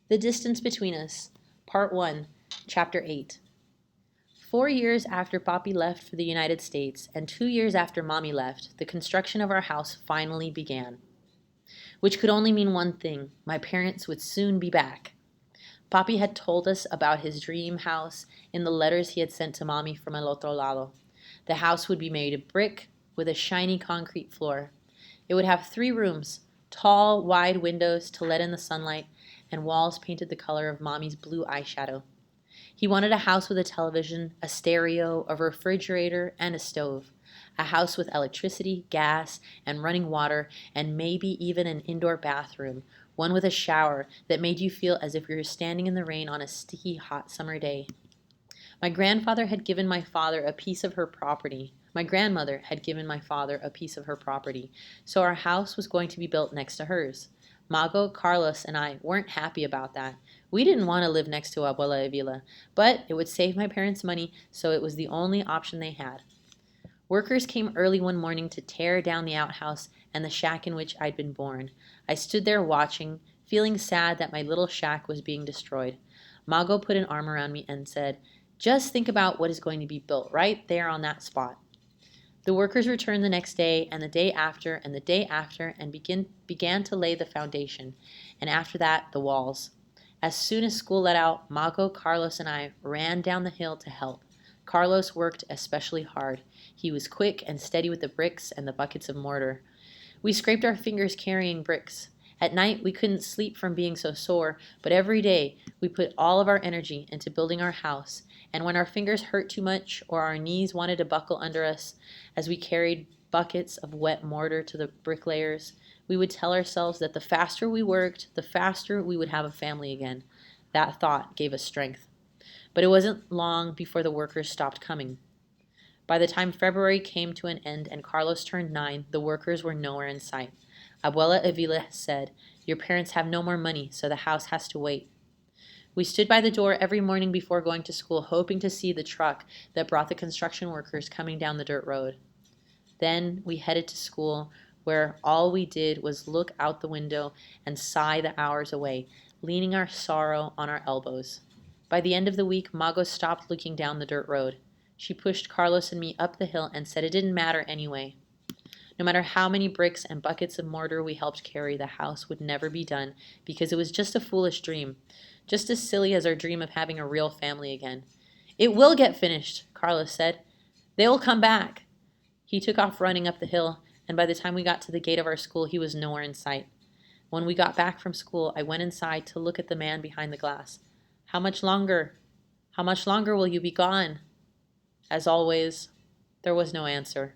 The Distance Between Us, Part 1, Chapter 8. 4 years after Papi left for the United States and 2 years after Mommy left, the construction of our house finally began. Which could only mean one thing: my parents would soon be back. Papi had told us about his dream house in the letters he had sent to Mommy from El Otro Lado. The house would be made of brick with a shiny concrete floor. It would have 3 rooms, tall, wide windows to let in the sunlight, and walls painted the color of Mommy's blue eyeshadow. He wanted a house with a television, a stereo, a refrigerator, and a stove. A house with electricity, gas, and running water, and maybe even an indoor bathroom, one with a shower that made you feel as if you were standing in the rain on a sticky, hot summer day. My grandfather had given my father a piece of her property. My grandmother had given my father a piece of her property, so our house was going to be built next to hers. Mago, Carlos, and I weren't happy about that. We didn't want to live next to Abuela Avila, but it would save my parents money, so it was the only option they had. Workers came early one morning to tear down the outhouse and the shack in which I'd been born. I stood there watching, feeling sad that my little shack was being destroyed. Mago put an arm around me and said, "Just think about what is going to be built right there on that spot." The workers returned the next day, and the day after, and the day after, and began to lay the foundation, and after that, the walls. As soon as school let out, Mago, Carlos, and I ran down the hill to help. Carlos worked especially hard. He was quick and steady with the bricks and the buckets of mortar. We scraped our fingers carrying bricks. At night, we couldn't sleep from being so sore, but every day we put all of our energy into building our house, and when our fingers hurt too much or our knees wanted to buckle under us as we carried buckets of wet mortar to the bricklayers, we would tell ourselves that the faster we worked, the faster we would have a family again. That thought gave us strength. But it wasn't long before the workers stopped coming. By the time February came to an end and Carlos turned 9, the workers were nowhere in sight. Abuela Avila said, "Your parents have no more money, so the house has to wait." We stood by the door every morning before going to school, hoping to see the truck that brought the construction workers coming down the dirt road. Then we headed to school, where all we did was look out the window and sigh the hours away, leaning our sorrow on our elbows. By the end of the week, Mago stopped looking down the dirt road. She pushed Carlos and me up the hill and said it didn't matter anyway. No matter how many bricks and buckets of mortar we helped carry, the house would never be done because it was just a foolish dream, just as silly as our dream of having a real family again. "It will get finished," Carlos said. "They will come back." He took off running up the hill, and by the time we got to the gate of our school, he was nowhere in sight. When we got back from school, I went inside to look at the man behind the glass. "How much longer? How much longer will you be gone?" As always, there was no answer.